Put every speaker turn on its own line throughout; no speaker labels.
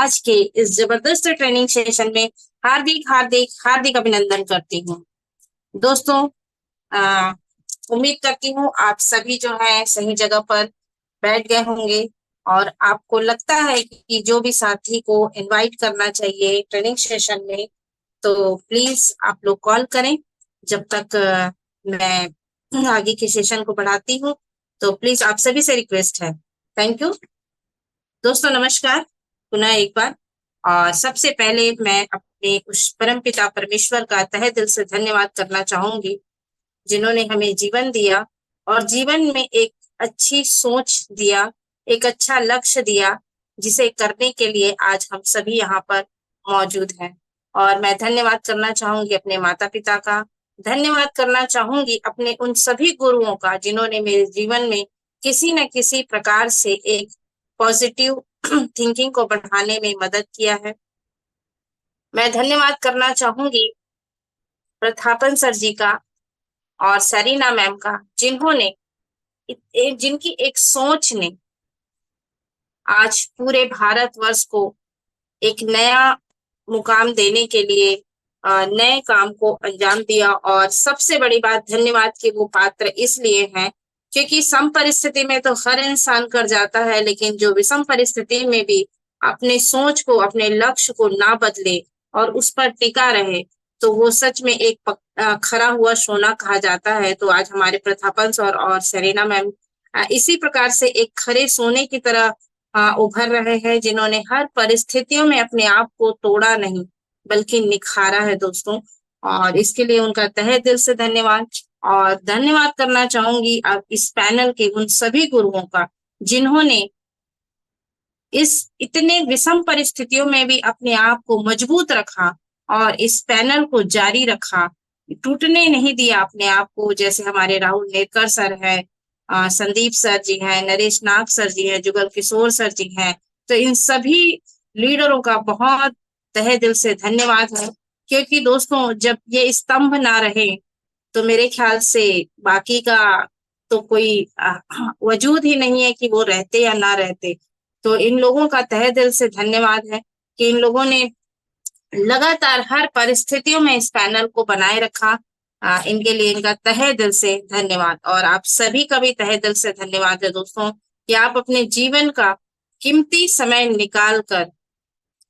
आज के इस जबरदस्त ट्रेनिंग सेशन में हार्दिक हार्दिक हार्दिक अभिनंदन करती हूँ। दोस्तों, उम्मीद करती हूँ आप सभी जो है सही जगह पर बैठ गए होंगे और आपको लगता है कि जो भी साथी को इनवाइट करना चाहिए ट्रेनिंग सेशन में, तो प्लीज आप लोग कॉल करें। जब तक मैं आगे के सेशन को बढ़ाती हूँ, तो प्लीज आप सभी से रिक्वेस्ट है। थैंक यू दोस्तों, नमस्कार पुनः एक बार। और सबसे पहले मैं अपने उस परम पिता परमेश्वर का तहे दिल से धन्यवाद करना चाहूंगी, जिन्होंने हमें जीवन दिया और जीवन में एक अच्छी सोच दिया, एक अच्छा लक्ष्य दिया, जिसे करने के लिए आज हम सभी यहाँ पर मौजूद हैं। और मैं धन्यवाद करना चाहूंगी अपने माता पिता का, धन्यवाद करना चाहूंगी अपने उन सभी गुरुओं का, जिन्होंने मेरे जीवन में किसी न किसी प्रकार से एक पॉजिटिव थिंकिंग को बढ़ाने में मदद किया है। मैं धन्यवाद करना चाहूंगी प्रथापन सर जी का और सरीना मैम का, जिनकी एक सोच ने आज पूरे भारतवर्ष को एक नया मुकाम देने के लिए नए काम को अंजाम दिया। और सबसे बड़ी बात, धन्यवाद के वो पात्र इसलिए हैं क्योंकि सम परिस्थिति में तो हर इंसान कर जाता है, लेकिन जो विषम परिस्थिति में भी अपने सोच को, अपने लक्ष्य को ना बदले और उस पर टिका रहे, तो वो सच में एक खरा हुआ सोना कहा जाता है। तो आज हमारे प्रथापन सर और सेरेना मैम इसी प्रकार से एक खरे सोने की तरह उभर रहे हैं, जिन्होंने हर परिस्थितियों में अपने आप को तोड़ा नहीं बल्कि निखारा है दोस्तों। और इसके लिए उनका तहे दिल से धन्यवाद। और धन्यवाद करना चाहूंगी अब इस पैनल के उन सभी गुरुओं का, जिन्होंने इस इतने विषम परिस्थितियों में भी अपने आप को मजबूत रखा और इस पैनल को जारी रखा, टूटने नहीं दिया अपने आप को। जैसे हमारे राहुल नेकर सर है, संदीप सर जी हैं, नरेश नाग सर जी हैं, जुगल किशोर सर जी हैं। तो इन सभी लीडरों का बहुत तहे दिल से धन्यवाद है, क्योंकि दोस्तों जब ये स्तंभ ना रहे तो मेरे ख्याल से बाकी का तो कोई वजूद ही नहीं है कि वो रहते या ना रहते। तो इन लोगों का तहे दिल से धन्यवाद है कि इन लोगों ने लगातार हर परिस्थितियों में इस पैनल को बनाए रखा। इनके लिए इनका तहे दिल से धन्यवाद। और आप सभी का भी तहे दिल से धन्यवाद है दोस्तों, कि आप अपने जीवन का कीमती समय निकाल कर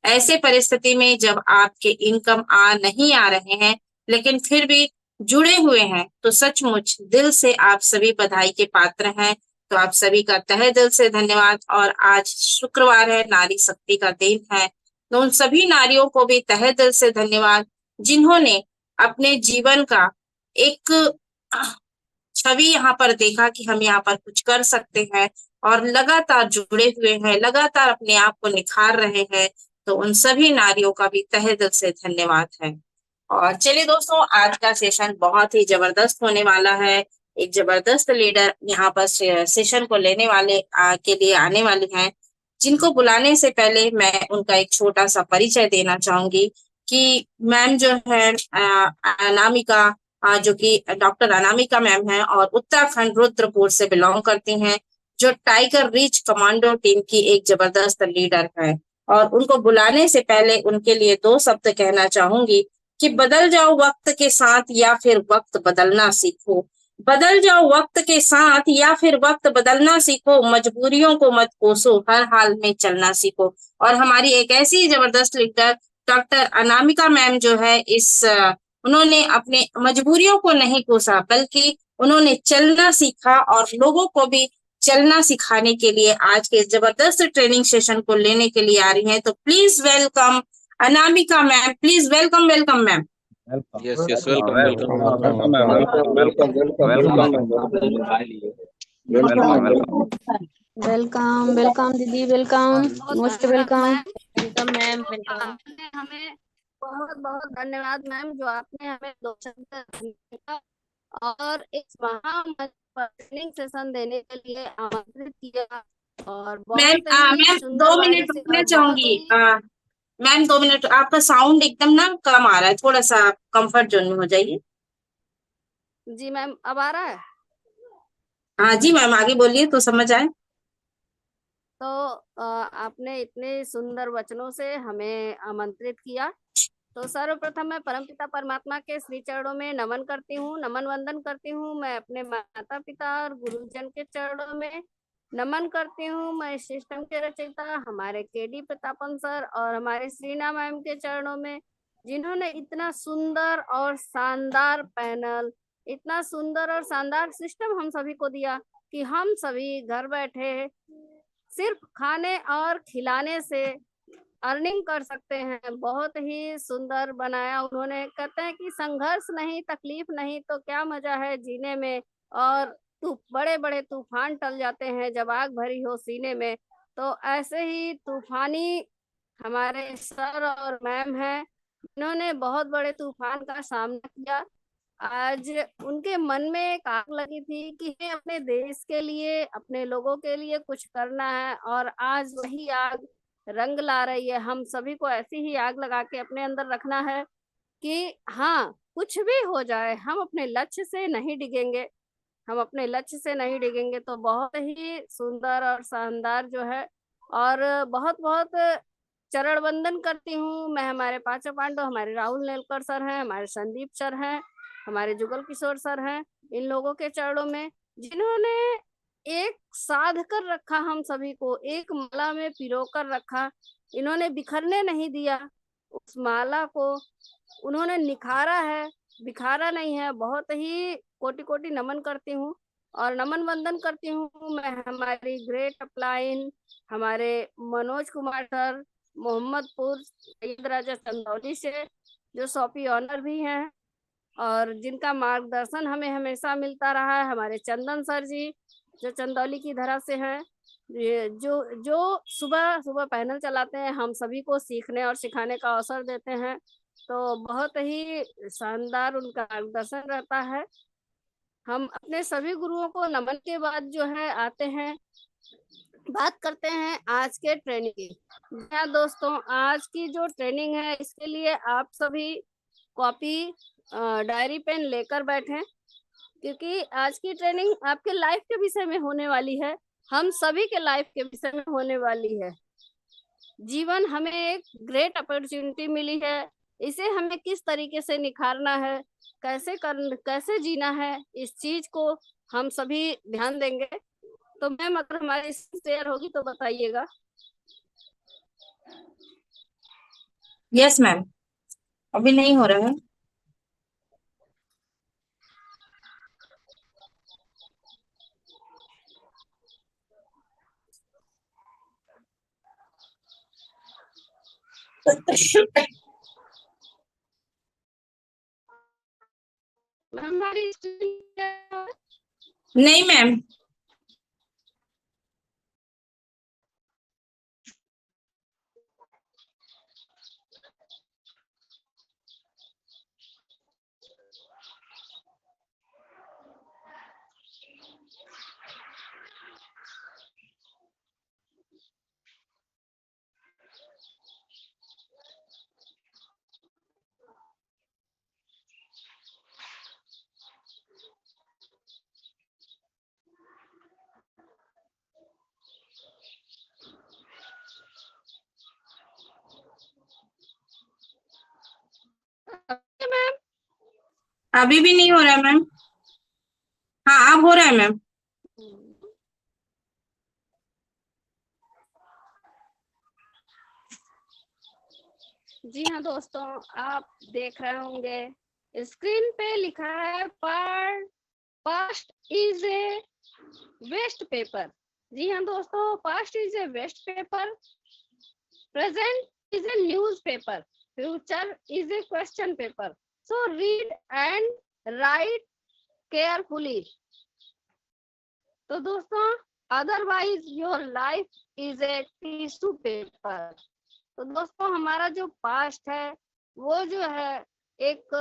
ऐसे परिस्थिति में जब आपके इनकम नहीं आ रहे हैं, लेकिन फिर भी जुड़े हुए हैं, तो सचमुच दिल से आप सभी बधाई के पात्र हैं। तो आप सभी का तहे दिल से धन्यवाद। और आज शुक्रवार है, नारी शक्ति का दिन है, तो उन सभी नारियों को भी तहे दिल से धन्यवाद, जिन्होंने अपने जीवन का एक छवि यहाँ पर देखा कि हम यहाँ पर कुछ कर सकते हैं और लगातार जुड़े हुए हैं, लगातार अपने आप को निखार रहे हैं। तो उन सभी नारियों का भी तहे दिल से धन्यवाद है। और चलिए दोस्तों, आज का सेशन बहुत ही जबरदस्त होने वाला है। एक जबरदस्त लीडर यहाँ पर सेशन को लेने वाले के लिए आने वाली हैं, जिनको बुलाने से पहले मैं उनका एक छोटा सा परिचय देना चाहूंगी कि मैम जो है अनामिका, जो कि डॉक्टर अनामिका मैम है और उत्तराखंड रुद्रपुर से बिलोंग करती हैं, जो टाइगर रिच कमांडो टीम की एक जबरदस्त लीडर है। और उनको बुलाने से पहले उनके लिए दो शब्द कहना चाहूंगी कि बदल जाओ वक्त के साथ या फिर वक्त बदलना सीखो। बदल जाओ वक्त के साथ या फिर वक्त बदलना सीखो, मजबूरियों को मत कोसो, हर हाल में चलना सीखो। और हमारी एक ऐसी जबरदस्त लीडर डॉक्टर अनामिका मैम जो है, उन्होंने अपने मजबूरियों को नहीं कोसा, बल्कि उन्होंने चलना सीखा और लोगों को भी चलना सिखाने के लिए आज के जबरदस्त ट्रेनिंग सेशन को लेने के लिए आ रही हैं। तो please welcome Anamika ma'am, please welcome welcome ma'am.
Yes, welcome,
welcome दीदी, welcome, most welcome.
Welcome ma'am, welcome. हमें बहुत बहुत धन्यवाद मैम, जो आपने हमें 2 शब्द दिया और इस महामंच पर ट्रेनिंग सेशन देने के लिए आमंत्रित किया। और बहुत ही सुंदर
2 मिनट रुकना चाहूंगी मैम, 2 मिनट। आपका साउंड एकदम ना कम आ रहा है, थोड़ा सा कंफर्ट जोन में हो जाइए।
जी मैम, अब आ रहा है?
हाँ जी मैम, आगे बोलिए तो समझ आए।
तो आपने इतने सुंदर वचनों से हमें आमंत्रित किया। तो सर्वप्रथम मैं परमपिता परमात्मा के श्री चरणों में नमन करती हूँ, नमन वंदन करती हूँ। मैं अपने माता पिता और गुरुजन के चरणों में नमन करती हूँ। मैं इस सिस्टम के रचयिता हमारे केडी प्रतापन सर और हमारे श्रीना मैम के चरणों में, जिन्होंने इतना सुंदर और शानदार पैनल, इतना सुंदर और शानदार सिस्टम हम सभी को दिया कि हम सभी घर बैठे सिर्फ खाने और खिलाने से अर्निंग कर सकते हैं। बहुत ही सुंदर बनाया उन्होंने। कहते हैं कि संघर्ष नहीं, तकलीफ नहीं तो क्या मजा है जीने में, और बड़े बड़े तूफान टल जाते हैं जब आग भरी हो सीने में। तो ऐसे ही तूफानी हमारे सर और मैम हैं, जिन्होंने बहुत बड़े तूफान का सामना किया। आज उनके मन में एक आग लगी थी कि हमें अपने देश के लिए, अपने लोगों के लिए कुछ करना है, और आज वही आग रंग ला रही है। हम सभी को ऐसी ही आग लगा के अपने अंदर रखना है कि हाँ, कुछ भी हो जाए हम अपने लक्ष्य से नहीं डिगेंगे, हम अपने लक्ष्य से नहीं डिगेंगे। तो बहुत ही सुंदर और शानदार जो है, और बहुत बहुत चरण वंदन करती हूँ मैं हमारे पांचों पांडव, हमारे राहुल नेलकर सर हैं, हमारे संदीप सर हैं, हमारे जुगल किशोर सर हैं, इन लोगों के चरणों में, जिन्होंने एक साध कर रखा, हम सभी को एक माला में पिरो कर रखा। इन्होंने बिखरने नहीं दिया उस माला को, उन्होंने निखारा है, बिखारा नहीं है। बहुत ही कोटि कोटि नमन करती हूँ और नमन वंदन करती हूँ मैं हमारी ग्रेट अपलाइन, हमारे मनोज कुमार सर, मोहम्मदपुर सैयद राजा चंदौली से, जो शॉपी ऑनर भी हैं और जिनका मार्गदर्शन हमें हमेशा मिलता रहा है। हमारे चंदन सर जी, जो चंदौली की धरा से हैं, जो जो सुबह सुबह पैनल चलाते हैं, हम सभी को सीखने और सिखाने का अवसर देते हैं। तो बहुत ही शानदार उनका मार्गदर्शन रहता है। हम अपने सभी गुरुओं को नमन के बाद जो है आते हैं, बात करते हैं आज के ट्रेनिंग की। हाँ दोस्तों, आज की जो ट्रेनिंग है, इसके लिए आप सभी कॉपी, डायरी, पेन लेकर बैठें, क्योंकि आज की ट्रेनिंग आपके लाइफ के विषय में होने वाली है, हम सभी के लाइफ के विषय में होने वाली है। जीवन हमें एक ग्रेट अपॉर्चुनिटी मिली है, इसे हमें किस तरीके से निखारना है, कैसे जीना है, इस चीज को हम सभी ध्यान देंगे। तो मैम अगर हमारी शेयर होगी तो बताइएगा।
यस मैम, अभी नहीं हो रहा है।
मैम हमारी
नहीं मैम।
मैम
अभी भी नहीं हो रहा है मैम। हाँ अब हो रहा है मैम।
जी हाँ दोस्तों, आप देख रहे होंगे स्क्रीन पे लिखा है past is a waste paper. जी हाँ दोस्तों, past is a waste paper, present is a news paper, future is a question paper. So read and write carefully. तो दोस्तों, otherwise your life is a tissue paper. तो दोस्तों, हमारा जो past है वो जो है एक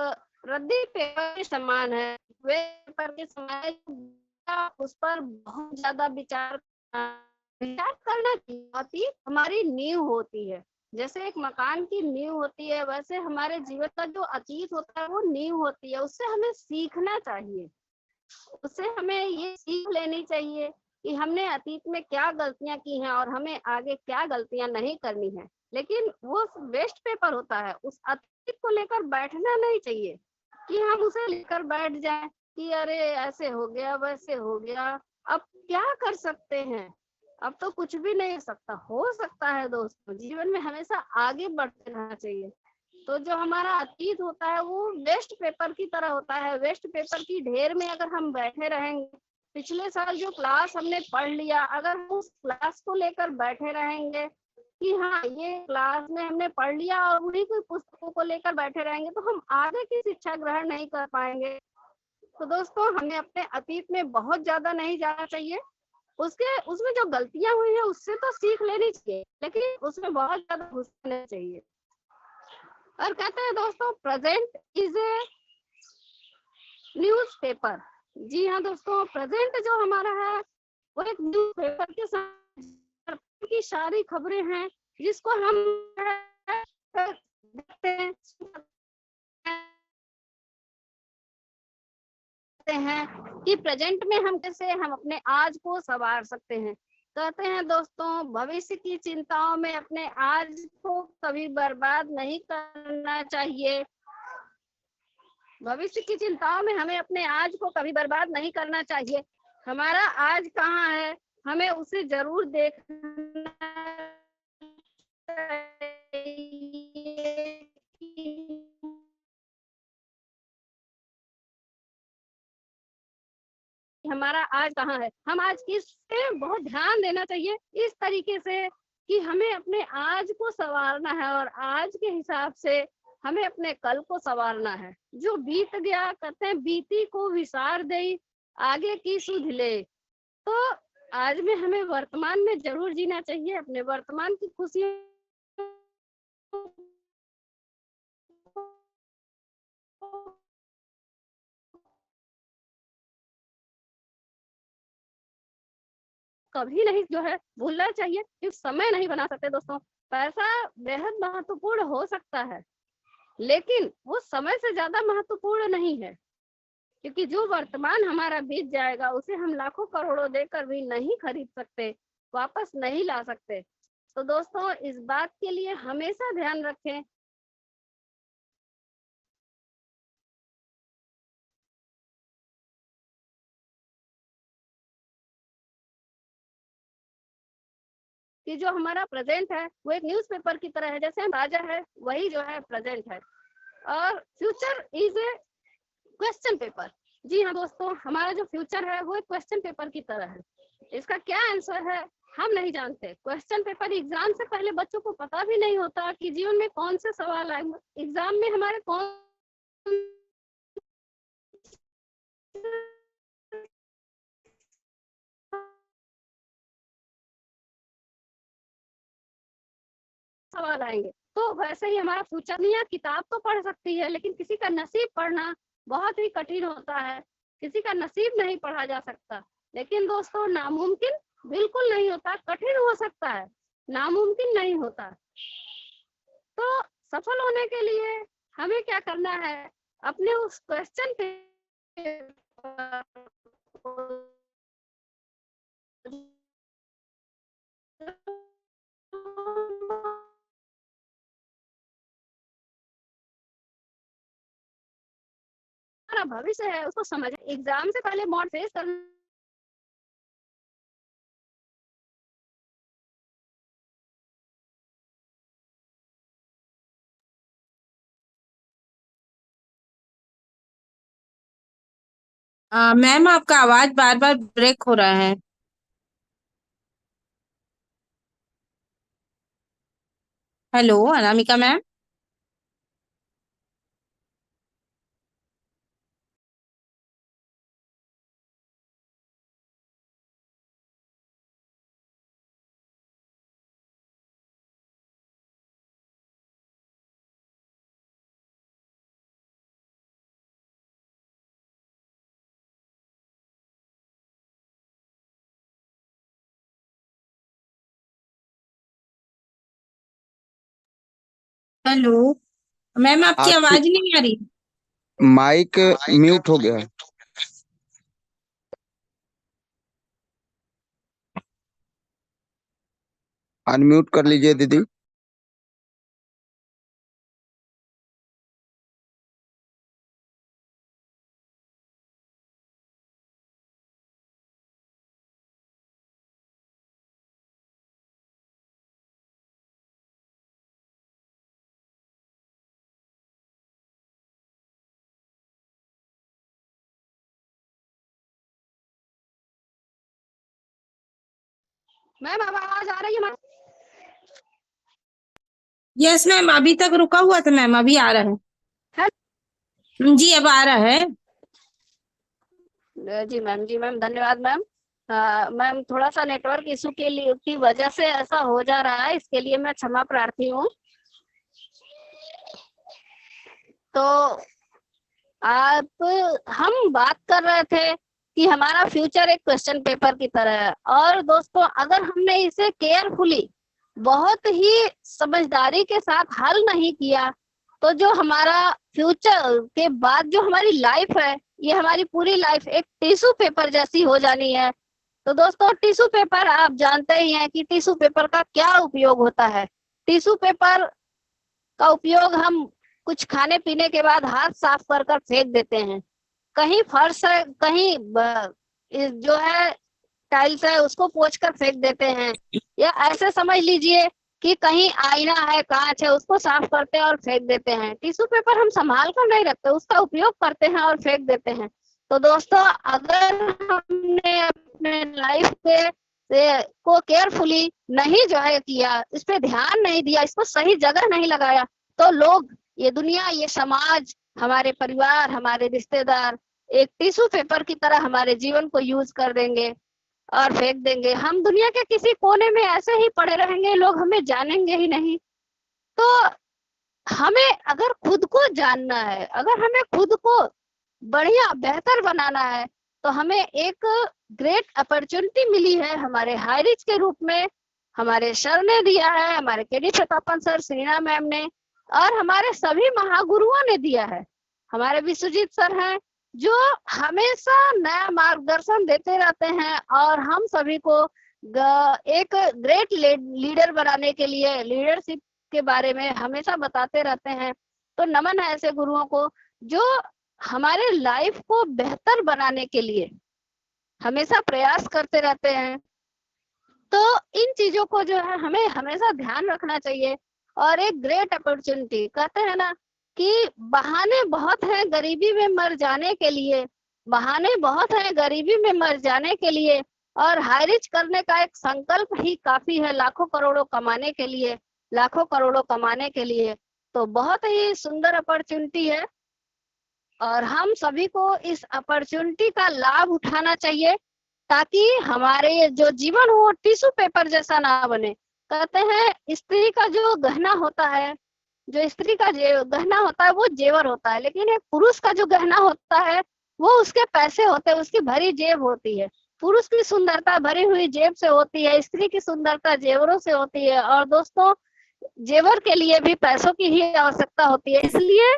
रद्दी पेपर के समान है, वे पेपर के समान है, उस पर बहुत ज्यादा विचार करना चाहिए। हमारी नींव होती है, जैसे एक मकान की नींव होती है, वैसे हमारे जीवन का जो अतीत होता है वो नींव होती है। उससे हमें सीखना चाहिए, उससे हमें ये सीख लेनी चाहिए कि हमने अतीत में क्या गलतियां की हैं और हमें आगे क्या गलतियां नहीं करनी है। लेकिन वो वेस्ट पेपर होता है, उस अतीत को लेकर बैठना नहीं चाहिए कि हम उसे लेकर बैठ जाएं कि अरे ऐसे हो गया वैसे हो गया। अब क्या कर सकते हैं, अब तो कुछ भी नहीं हो सकता है दोस्तों। जीवन में हमेशा आगे बढ़ते रहना चाहिए। तो जो हमारा अतीत होता है वो वेस्ट पेपर की तरह होता है। वेस्ट पेपर की ढेर में अगर हम बैठे रहेंगे, पिछले साल जो क्लास हमने पढ़ लिया, अगर हम उस क्लास को लेकर बैठे रहेंगे कि हाँ ये क्लास में हमने पढ़ लिया और उन्हीं की पुस्तकों को लेकर बैठे रहेंगे, तो हम आगे की शिक्षा ग्रहण नहीं कर पाएंगे। तो दोस्तों हमें अपने अतीत में बहुत ज्यादा नहीं जाना चाहिए। उसमें जो गलतियां हुई है उससे तो सीख लेनी चाहिए, लेकिन उसमें बहुत ज्यादा घुसना नहीं चाहिए। और कहते हैं दोस्तों, present is a news paper. जी हाँ दोस्तों, प्रेजेंट जो हमारा है वो एक न्यूज पेपर के साथ की सारी खबरें हैं जिसको हम देखते हैं कि प्रेजेंट में हम अपने आज को संवार सकते हैं। कहते हैं दोस्तों, भविष्य की चिंताओं में अपने आज को कभी बर्बाद नहीं करना चाहिए। भविष्य की चिंताओं में हमें अपने आज को कभी बर्बाद नहीं करना चाहिए। हमारा आज कहाँ है, हमें उसे जरूर देखना चाहिए। हमारा आज कहाँ है, हम आज किससे बहुत ध्यान देना चाहिए इस तरीके से कि हमें अपने आज को संवारना है और आज के हिसाब से हमें अपने कल को संवारना है। जो बीत गया कहते हैं बीती को विसार दे, आगे की सुध ले। तो आज में हमें वर्तमान में जरूर जीना चाहिए, अपने वर्तमान की खुशियों कभी नहीं जो है भूलना चाहिए, क्योंकि समय नहीं बना सकते दोस्तों। पैसा बेहद महत्वपूर्ण हो सकता है, लेकिन वो समय से ज्यादा महत्वपूर्ण नहीं है, क्योंकि जो वर्तमान हमारा बीत जाएगा उसे हम लाखों करोड़ों देकर भी नहीं खरीद सकते, वापस नहीं ला सकते। तो दोस्तों इस बात के लिए हमेशा ध्यान रखें कि जो हमारा प्रेजेंट है वो एक न्यूज़पेपर की तरह है। जैसे हम राजा है, वही जो है प्रेजेंट है, और future is a question paper. जी हाँ दोस्तों, हमारा जो फ्यूचर है वो एक क्वेश्चन पेपर की तरह है। इसका क्या आंसर है हम नहीं जानते। क्वेश्चन पेपर एग्जाम से पहले बच्चों को पता भी नहीं होता कि जीवन में कौन से सवाल आएंगे, एग्जाम में हमारे कौन सवाल आएंगे। तो वैसे ही हमारा फ्यूचर नहीं है। किताब तो पढ़ सकती है, लेकिन किसी का नसीब पढ़ना बहुत ही कठिन होता है, किसी का नसीब नहीं पढ़ा जा सकता। लेकिन दोस्तों नामुमकिन बिल्कुल नहीं होता, कठिन हो सकता है, नामुमकिन नहीं होता। तो सफल होने के लिए हमें क्या करना है, अपने उस क्वेश्चन पे हमारा भविष्य है उसको समझ, एग्जाम से पहले मॉड फेस करना
मैम आपका आवाज बार बार ब्रेक हो रहा है। Hello Anamika ma'am. Hello ma'am, आपकी
आपकी
आवाज नहीं आ रही।
माइक म्यूट हो गया है।
अनम्यूट कर लीजिए दीदी।
मैम अब आवाज आ रही है मैम?
यस मैम, अभी तक रुका हुआ था मैम, अभी आ रहा है। जी अब आ रहा है।
जी मैम धन्यवाद मैम। मैम थोड़ा सा नेटवर्क इशू के लिए की वजह से ऐसा हो जा रहा है, इसके लिए मैं क्षमा प्रार्थी हूँ। तो हम बात कर रहे थे कि हमारा फ्यूचर एक क्वेश्चन पेपर की तरह है, और दोस्तों अगर हमने इसे केयरफुली बहुत ही समझदारी के साथ हल नहीं किया तो जो हमारा फ्यूचर के बाद जो हमारी लाइफ है, ये हमारी पूरी लाइफ एक टिश्यू पेपर जैसी हो जानी है। तो दोस्तों टिश्यू पेपर आप जानते ही हैं कि टिश्यू पेपर का क्या उपयोग होता है। टिश्यू पेपर का उपयोग हम कुछ खाने पीने के बाद हाथ साफ कर कर फेंक देते हैं। कहीं फर्श है, कहीं जो है टाइल्स है उसको पोंछ कर फेंक देते हैं, या ऐसे समझ लीजिए कि कहीं आईना है, कांच है, उसको साफ करते हैं और फेंक देते हैं। टिश्यू पेपर हम संभाल कर नहीं रखते, उसका उपयोग करते हैं और फेंक देते हैं। तो दोस्तों अगर हमने अपने लाइफ को केयरफुली नहीं जो है किया, इस पे ध्यान नहीं दिया, इसको सही जगह नहीं लगाया, तो लोग, ये दुनिया, ये समाज, हमारे परिवार, हमारे रिश्तेदार एक टिश्यू पेपर की तरह हमारे जीवन को यूज कर देंगे और फेंक देंगे। हम दुनिया के किसी कोने में ऐसे ही पड़े रहेंगे, लोग हमें जानेंगे ही नहीं। तो हमें अगर खुद को जानना है, अगर हमें खुद को बढ़िया बेहतर बनाना है, तो हमें एक ग्रेट अपॉर्चुनिटी मिली है हमारे हाईरिच के रूप में। हमारे सर ने दिया है, हमारे KD Pratapan sir, Shreena ma'am ने, और हमारे सभी महागुरुओं ने दिया है। हमारे विश्वजीत सर हैं जो हमेशा नया मार्गदर्शन देते रहते हैं और हम सभी को एक ग्रेट लीडर बनाने के लिए, लीडरशिप के बारे में हमेशा बताते रहते हैं। तो नमन है ऐसे गुरुओं को जो हमारे लाइफ को बेहतर बनाने के लिए हमेशा प्रयास करते रहते हैं। तो इन चीजों को जो है हमें हमेशा ध्यान रखना चाहिए। और एक ग्रेट अपॉर्चुनिटी, कहते हैं ना कि बहाने बहुत हैं गरीबी में मर जाने के लिए, बहाने बहुत हैं गरीबी में मर जाने के लिए, और हाईरिच करने का एक संकल्प ही काफी है लाखों करोड़ों कमाने के लिए, लाखों करोड़ों कमाने के लिए। तो बहुत ही सुंदर अपॉर्चुनिटी है और हम सभी को इस अपॉर्चुनिटी का लाभ उठाना चाहिए, ताकि हमारे जो जीवन हो टिश्यू पेपर जैसा ना बने। कहते हैं स्त्री का जो गहना होता है, जो स्त्री का गहना होता है वो जेवर होता है, लेकिन एक पुरुष का जो गहना होता है वो उसके पैसे होते हैं, उसकी भरी जेब होती है। पुरुष की सुंदरता भरी हुई जेब से होती है, स्त्री की सुंदरता जेवरों से होती है। और दोस्तों जेवर के लिए भी पैसों की ही आवश्यकता होती है, इसलिए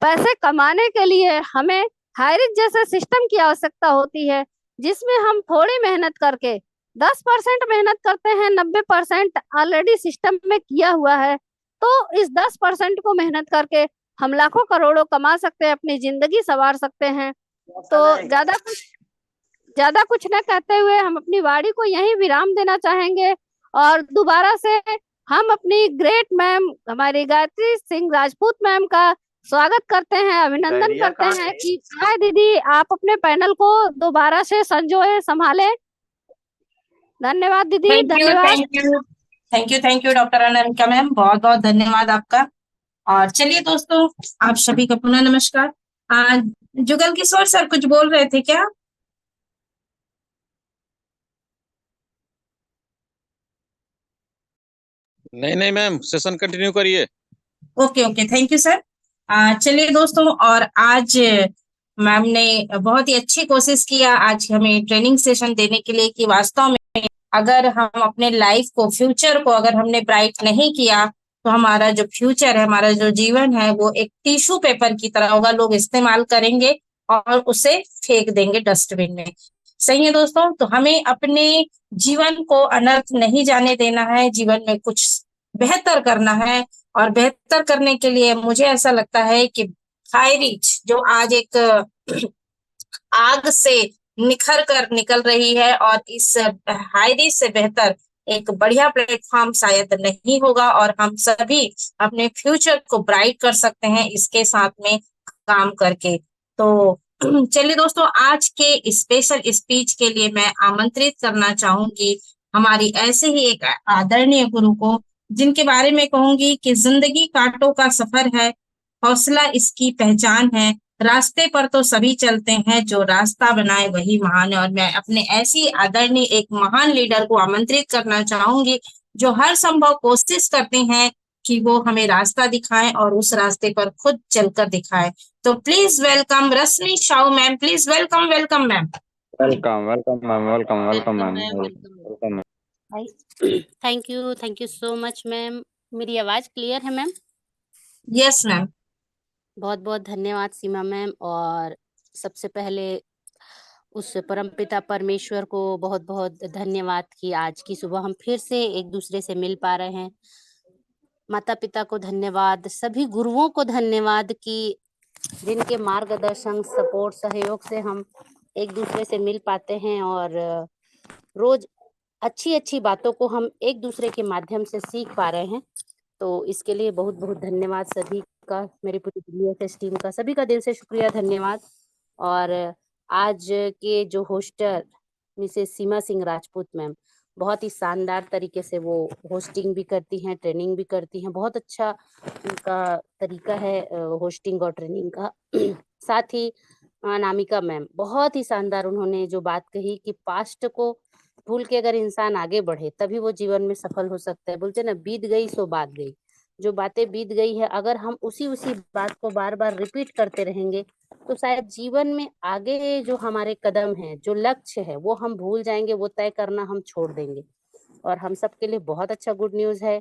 पैसे कमाने के लिए हमें हाईरिच जैसे सिस्टम की आवश्यकता होती है, जिसमें हम थोड़ी मेहनत करके 10% मेहनत करते हैं, 90% ऑलरेडी सिस्टम में किया हुआ है। तो इस 10% को मेहनत करके हम लाखों करोड़ों कमा सकते हैं, अपनी जिंदगी संवार सकते हैं। तो ज्यादा कुछ न कहते हुए हम अपनी वाणी को यहीं विराम देना चाहेंगे, और दोबारा से हम अपनी ग्रेट मैम, हमारी गायत्री सिंह राजपूत मैम का स्वागत करते हैं, अभिनंदन करते हैं कि हाय दीदी आप अपने पैनल को दोबारा से संजोए, संभाले। धन्यवाद दीदी, धन्यवाद।
Thank you doctor Anamika ma'am, बहुत बहुत धन्यवाद आपका। और चलिए दोस्तों, आप सभी का पुनः नमस्कार। जुगल किशोर सर कुछ बोल रहे थे क्या?
नहीं मैम, सेशन कंटिन्यू करिए।
Okay thank you sir. चलिए दोस्तों, और आज मैम ने बहुत ही अच्छी कोशिश किया आज हमें ट्रेनिंग सेशन देने के लिए कि वास्तव में अगर हम अपने लाइफ को, फ्यूचर को अगर हमने ब्राइट नहीं किया तो हमारा जो फ्यूचर है, हमारा जो जीवन है वो एक टिश्यू पेपर की तरह होगा। लोग इस्तेमाल करेंगे और उसे फेंक देंगे डस्टबिन में। सही है दोस्तों। तो हमें अपने जीवन को अनर्थ नहीं जाने देना है, जीवन में कुछ बेहतर करना है। और बेहतर करने के लिए मुझे ऐसा लगता है कि हाई रीच जो आज एक आग से निखर कर निकल रही है, और इस हाई रीच से बेहतर एक बढ़िया प्लेटफॉर्म शायद नहीं होगा, और हम सभी अपने फ्यूचर को ब्राइट कर सकते हैं इसके साथ में काम करके। तो चलिए दोस्तों, आज के स्पेशल स्पीच के लिए मैं आमंत्रित करना चाहूंगी हमारी ऐसे ही एक आदरणीय गुरु को, जिनके बारे में कहूंगी कि जिंदगी कांटों का सफर है, हौसला इसकी पहचान है, रास्ते पर तो सभी चलते हैं, जो रास्ता बनाए वही महान है। और मैं अपने ऐसी आदरणीय एक महान लीडर को आमंत्रित करना चाहूंगी, जो हर संभव कोशिश करते हैं कि वो हमें रास्ता दिखाएं और उस रास्ते पर खुद चलकर दिखाएं। तो please welcome Rashmi Sahu ma'am, please welcome welcome ma'am.
Welcome ma'am, welcome ma'am, welcome.
Thank you so much ma'am. मेरी आवाज क्लियर है मैम?
Yes ma'am.
बहुत बहुत धन्यवाद सीमा मैम। और सबसे पहले उस परमपिता परमेश्वर को बहुत बहुत धन्यवाद कि आज की सुबह हम फिर से एक दूसरे से मिल पा रहे हैं। माता पिता को धन्यवाद, सभी गुरुओं को धन्यवाद कि जिनके मार्गदर्शन, सपोर्ट, सहयोग से हम एक दूसरे से मिल पाते हैं और रोज अच्छी अच्छी बातों को हम एक दूसरे के माध्यम से सीख पा रहे हैं। तो इसके लिए बहुत बहुत धन्यवाद सभी का, मेरी पूरी DSS टीम का, सभी का दिल से शुक्रिया, धन्यवाद। और आज के जो होस्टर मिसेस सीमा सिंह राजपूत मैम, बहुत ही शानदार तरीके से वो होस्टिंग भी करती हैं, ट्रेनिंग भी करती हैं। बहुत अच्छा उनका तरीका है होस्टिंग और ट्रेनिंग का। साथ ही अनामिका मैम, बहुत ही शानदार उन्होंने जो बात कही कि पास्ट को भूल के अगर इंसान आगे बढ़े तभी वो जीवन में सफल हो सकता है। बोलते ना, बीत गई सो बात गई। जो बातें बीत गई है, अगर हम उसी बात को बार बार रिपीट करते रहेंगे तो शायद जीवन में आगे जो हमारे कदम हैं, जो लक्ष्य है, वो हम भूल जाएंगे, वो तय करना हम छोड़ देंगे। और हम सबके लिए बहुत अच्छा गुड न्यूज है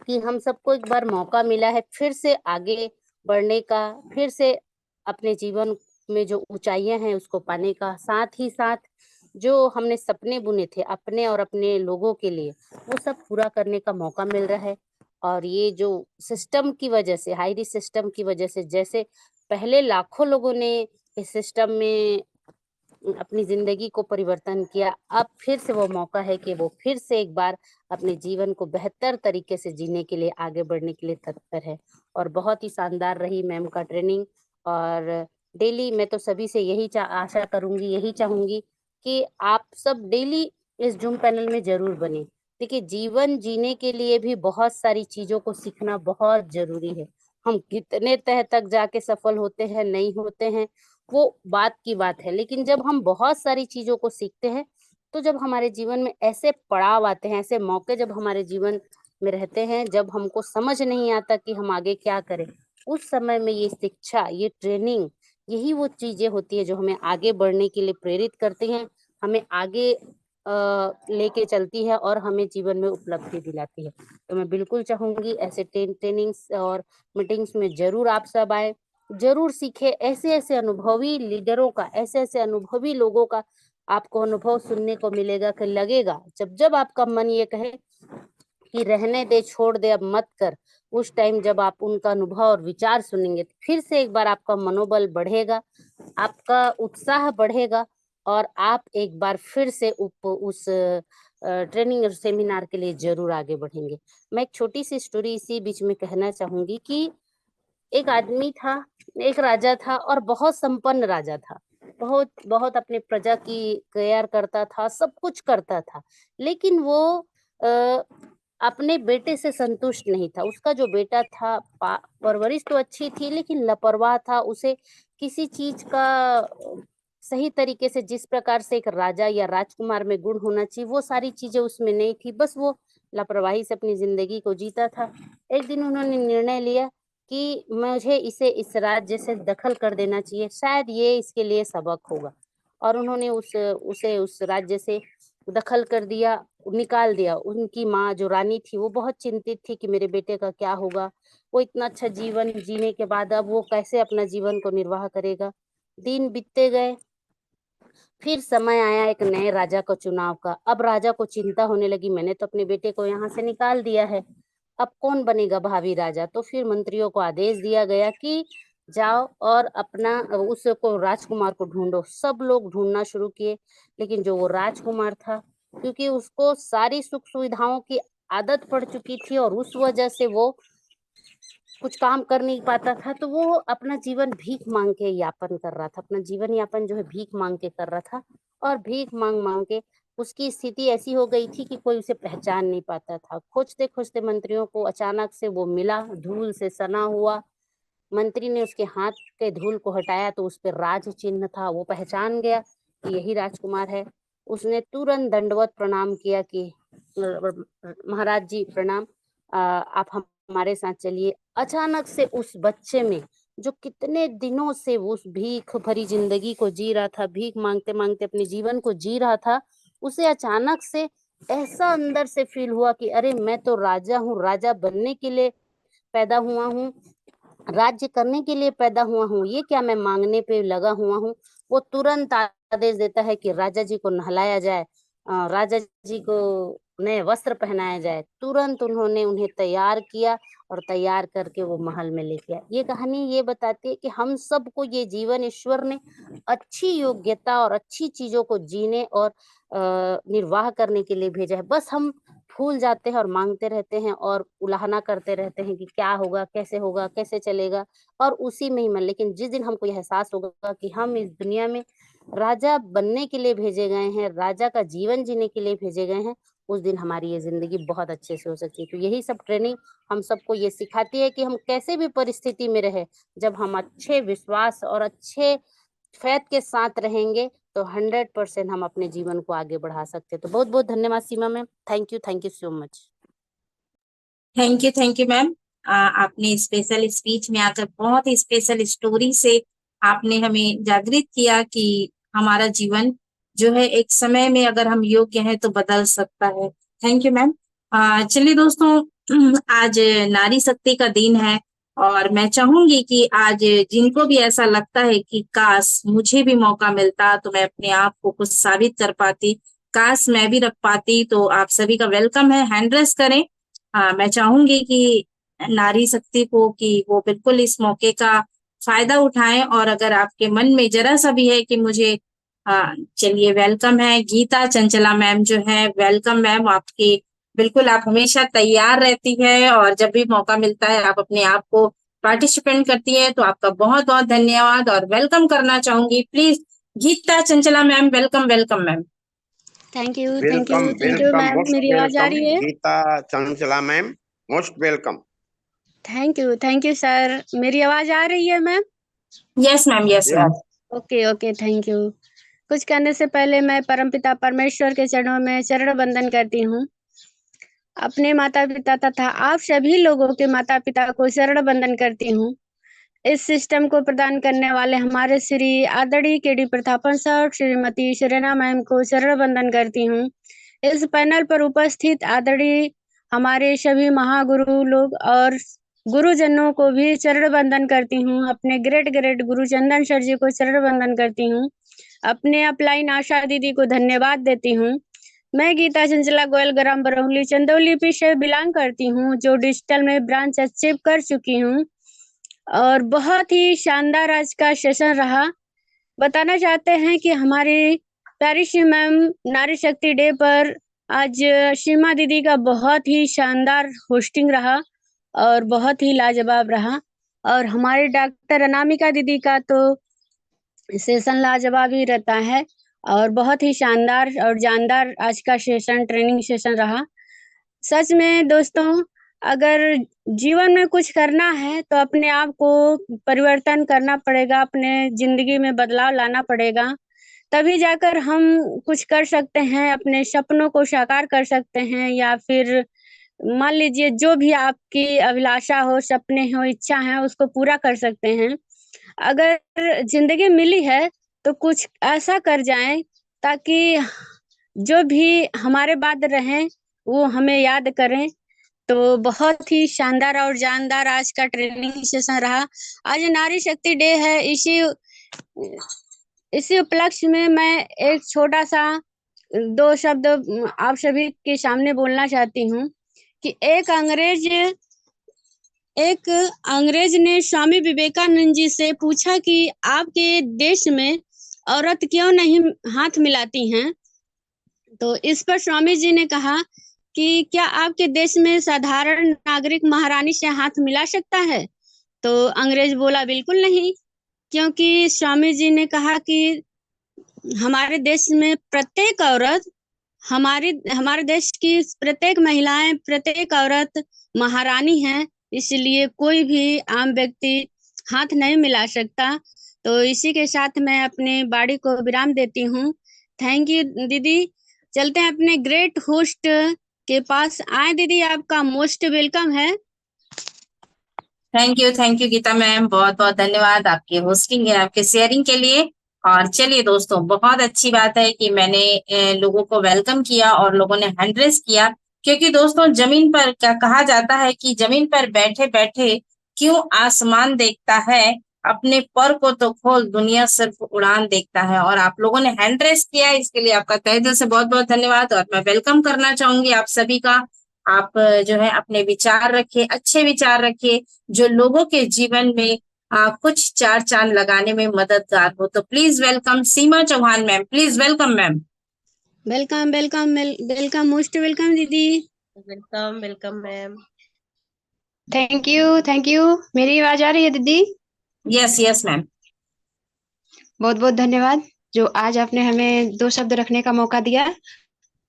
कि हम सबको एक बार मौका मिला है फिर से आगे बढ़ने का, फिर से अपने जीवन में जो ऊंचाइयां हैं उसको पाने का। साथ ही साथ जो हमने सपने बुने थे अपने और अपने लोगों के लिए, वो सब पूरा करने का मौका मिल रहा है। और ये जो सिस्टम की वजह से, हाई रिस्क सिस्टम की वजह से, जैसे पहले लाखों लोगों ने इस सिस्टम में अपनी जिंदगी को परिवर्तन किया, अब फिर से वो मौका है कि वो फिर से एक बार अपने जीवन को बेहतर तरीके से जीने के लिए, आगे बढ़ने के लिए तत्पर है। और बहुत ही शानदार रही मैम का ट्रेनिंग। और डेली मैं तो सभी से यही आशा करूंगी, यही चाहूंगी कि आप सब डेली इस जूम पैनल में जरूर बने। देखिए, जीवन जीने के लिए भी बहुत सारी चीजों को सीखना बहुत जरूरी है। हम कितने तह तक जाके सफल होते हैं, नहीं होते हैं, वो बात की बात है। लेकिन जब हम बहुत सारी चीजों को सीखते हैं, तो जब हमारे जीवन में ऐसे पड़ाव आते हैं, ऐसे मौके जब हमारे जीवन में रहते हैं, जब हमको समझ नहीं आता कि हम आगे क्या करें, उस समय में ये शिक्षा, ये ट्रेनिंग, यही वो चीजें होती है जो हमें आगे बढ़ने के लिए प्रेरित करती हैं, हमें आगे लेके चलती है और हमें जीवन में उपलब्धि दिलाती है। तो मैं बिल्कुल चाहूंगी ऐसे ट्रेनिंग्स और मीटिंग्स में जरूर आप सब आए, जरूर सीखे। ऐसे ऐसे अनुभवी लीडरों का, ऐसे ऐसे अनुभवी लोगों का आपको अनुभव सुनने को मिलेगा कि लगेगा, जब जब आपका मन ये कहे कि रहने दे, छोड़ दे, अब मत कर, उस टाइम जब आप उनका अनुभव और विचार सुनेंगे, फिर से एक बार आपका मनोबल बढ़ेगा, आपका उत्साह बढ़ेगा और आप एक बार फिर से उस ट्रेनिंग और सेमिनार के लिए जरूर आगे बढ़ेंगे। मैं एक छोटी सी स्टोरी इसी बीच में कहना चाहूंगी कि एक आदमी था, एक राजा था और बहुत संपन्न राजा था। बहुत बहुत अपने प्रजा की केयर करता था, सब कुछ करता था। लेकिन वो अपने बेटे से संतुष्ट नहीं था। उसका जो बेटा था, परवरिश तो अच्छी थी लेकिन लापरवाह था। उसे किसी चीज का सही तरीके से, जिस प्रकार से एक राजा या राजकुमार में गुण होना चाहिए, वो सारी चीजें उसमें नहीं थी। बस वो लापरवाही से अपनी जिंदगी को जीता था। एक दिन उन्होंने निर्णय लिया कि मुझे इसे इस राज्य से दखल कर देना चाहिए, शायद ये इसके लिए सबक होगा। और उन्होंने उसे उस राज्य से दखल कर दिया, निकाल दिया। उनकी माँ जो रानी थी, वो बहुत चिंतित थी कि मेरे बेटे का क्या होगा, वो इतना अच्छा जीवन जीने के बाद अब वो कैसे अपना जीवन को निर्वाह करेगा। दिन बीतते गए,
फिर समय आया एक नए राजा का चुनाव का। अब राजा को चिंता होने लगी, मैंने तो अपने बेटे को यहाँ से निकाल दिया है, अब कौन बनेगा भावी राजा। तो फिर मंत्रियों को आदेश दिया गया कि जाओ और अपना उसको राजकुमार को ढूंढो। सब लोग ढूंढना शुरू किए, लेकिन जो वो राजकुमार था, क्योंकि उसको सारी सुख सुविधाओं की आदत पड़ चुकी थी और उस वजह से वो कुछ काम कर नहीं पाता था, तो वो अपना जीवन भीख मांग के यापन कर रहा था। अपना जीवन यापन जो है भीख मांग के कर रहा था, और भीख मांग मांग के उसकी स्थिति ऐसी हो गई थी कि कोई उसे पहचान नहीं पाता था। खोजते खोजते मंत्रियों को अचानक से वो मिला, धूल से सना हुआ। मंत्री ने उसके हाथ के धूल को हटाया तो उस पर राज चिन्ह था। वो पहचान गया कि यही राजकुमार है। उसने तुरंत दंडवत प्रणाम किया कि महाराज जी प्रणाम, आप हमारे साथ चलिए। अचानक से उस बच्चे में, जो कितने दिनों से उस भीख भरी जिंदगी को जी रहा था, भीख मांगते मांगते अपने जीवन को जी रहा था, उसे अचानक से ऐसा अंदर से फील हुआ कि अरे मैं तो राजा हूँ, राजा बनने के लिए पैदा हुआ हूँ, राज्य करने के लिए पैदा हुआ हूँ, ये क्या मैं मांगने पे लगा हुआ हूँ। वो तुरंत आदेश देता है कि राजा जी को नहलाया जाए, राजा जी को नए वस्त्र पहनाया जाए। तुरंत उन्होंने उन्हें तैयार किया और तैयार करके वो महल में लेके आए। ये कहानी ये बताती है कि हम सबको ये जीवन ईश्वर ने अच्छी योग्यता और अच्छी चीजों को जीने और निर्वाह करने के लिए भेजा है। बस हम भूल जाते हैं और मांगते रहते हैं और उलाहना करते रहते हैं कि क्या होगा, कैसे चलेगा, और उसी में ही मन। लेकिन जिस दिन हमको यह एहसास होगा कि हम इस दुनिया में राजा बनने के लिए भेजे गए हैं, राजा का जीवन जीने के लिए भेजे गए हैं, उस दिन हमारी ये जिंदगी बहुत अच्छे से हो सकती है। तो यही सब ट्रेनिंग हम सबको ये सिखाती है कि हम कैसे भी परिस्थिति में रहे, जब हम अच्छे विश्वास और अच्छे फैथ के साथ रहेंगे तो 100% हम अपने जीवन को आगे बढ़ा सकते हैं। तो बहुत बहुत धन्यवाद Seema ma'am, thank you so much.
Thank you ma'am. आपने स्पेशल स्पीच में आकर बहुत ही स्पेशल स्टोरी से आपने हमें जागृत किया कि हमारा जीवन जो है एक समय में अगर हम योग्य हैं तो बदल सकता है। Thank you ma'am. चलिए दोस्तों, आज नारी शक्ति का दिन है और मैं चाहूंगी कि आज जिनको भी ऐसा लगता है कि काश मुझे भी मौका मिलता तो मैं अपने आप को कुछ साबित कर पाती, काश मैं भी रख पाती, तो आप सभी का वेलकम है। हैंड रेस करें। मैं चाहूंगी कि नारी शक्ति को कि वो बिल्कुल इस मौके का फायदा उठाएं, और अगर आपके मन में जरा सा भी है कि मुझे चलिए, वेलकम है गीता चंचला मैम जो है। वेलकम मैम, आपकी बिल्कुल आप हमेशा तैयार रहती है और जब भी मौका मिलता है आप अपने आप को पार्टिसिपेंट करती है, तो आपका बहुत बहुत धन्यवाद और वेलकम करना चाहूंगी। Please Geeta Chanchala ma'am, welcome welcome ma'am.
Thank you
welcome
ma'am.
Most
मेरी आवाज आ
वेलकम
रही है?
Geeta Chanchala ma'am, most welcome.
Thank you sir. मेरी आवाज आ रही है ma'am?
Yes ma'am, yes ma'am.
Okay thank you. कुछ करने से पहले मैं परमपिता परमेश्वर के चरणों में चरण वंदन करती हूँ। अपने माता पिता तथा आप सभी लोगों के माता पिता को चरण वंदन करती हूँ। इस सिस्टम को प्रदान करने वाले हमारे श्री आदरणीय KD Pratapan sir, Shrimati Sharana ma'am को चरण वंदन करती हूँ। इस पैनल पर उपस्थित आदरणीय हमारे सभी महागुरु लोग और गुरुजनों को भी चरण वंदन करती हूँ। अपने ग्रेट गुरु चंदन सर जी को चरण वंदन करती हूँ। अपने अपलाइन आशा दीदी को धन्यवाद देती हूँ। मैं गीता चंचला गोयल ग्राम बरौली चंदौली पी से बिलोंग करती हूँ, जो डिजिटल में ब्रांच अचीव कर चुकी हूँ और बहुत ही शानदार आज का सेशन रहा। बताना चाहते हैं कि हमारी प्यारी सी मैम नारी शक्ति डे पर आज सीमा दीदी का बहुत ही शानदार होस्टिंग रहा और बहुत ही लाजवाब रहा, और हमारे डॉक्टर अनामिका दीदी का तो सेशन लाजवाब ही रहता है और बहुत ही शानदार और जानदार आज का सेशन ट्रेनिंग सेशन रहा। सच में दोस्तों, अगर जीवन में कुछ करना है तो अपने आप को परिवर्तन करना पड़ेगा, अपने जिंदगी में बदलाव लाना पड़ेगा, तभी जाकर हम कुछ कर सकते हैं, अपने सपनों को साकार कर सकते हैं, या फिर मान लीजिए जो भी आपकी अभिलाषा हो, सपने हो, इच्छा है, उसको पूरा कर सकते हैं। अगर जिंदगी मिली है तो कुछ ऐसा कर जाएं ताकि जो भी हमारे बाद रहें वो हमें याद करें। तो बहुत ही शानदार और जानदार आज का ट्रेनिंग सेशन रहा। आज नारी शक्ति डे है, इसी इसी उपलक्ष्य में मैं एक छोटा सा 2 शब्द आप सभी के सामने बोलना चाहती हूँ कि एक अंग्रेज ने स्वामी विवेकानंद जी से पूछा कि आपके देश में औरत क्यों नहीं हाथ मिलाती हैं? तो इस पर स्वामी जी ने कहा कि क्या आपके देश में साधारण नागरिक महारानी से हाथ मिला सकता है? तो अंग्रेज बोला बिल्कुल नहीं, क्योंकि स्वामी जी ने कहा कि हमारे देश में प्रत्येक औरत, हमारे देश की प्रत्येक महिलाएं, प्रत्येक औरत महारानी है, इसलिए कोई भी आम व्यक्ति हाथ नहीं मिला सकता। तो इसी के साथ मैं अपने वाणी को विराम देती हूँ। थैंक यू दीदी। चलते हैं अपने ग्रेट होस्ट के पास। आए दीदी, आपका मोस्ट वेलकम है।
थैंक यू गीता मैम, बहुत बहुत धन्यवाद आपके होस्टिंग है, आपके शेयरिंग के लिए। और चलिए दोस्तों, बहुत अच्छी बात है कि मैंने लोगों को वेलकम किया और लोगों ने हैंड रेस किया, क्योंकि दोस्तों जमीन पर क्या कहा जाता है कि जमीन पर बैठे बैठे क्यों आसमान देखता है, अपने पर को तो खोल, दुनिया सिर्फ उड़ान देखता है। और आप लोगों ने हैंड रेस किया, इसके लिए आपका तहे दिल से बहुत बहुत धन्यवाद। और मैं वेलकम करना चाहूंगी आप सभी का। आप जो है अपने विचार रखिए, अच्छे विचार रखिए, जो लोगों के जीवन में कुछ चार चांद लगाने में मददगार हो। तो please welcome Seema Chauhan ma'am, please welcome ma'am.
Welcome welcome welcome, most welcome दीदी।
Welcome ma'am.
Thank you. मेरी आवाज आ रही है दीदी?
Yes ma'am.
बहुत बहुत धन्यवाद जो आज आपने हमें 2 शब्द रखने का मौका दिया।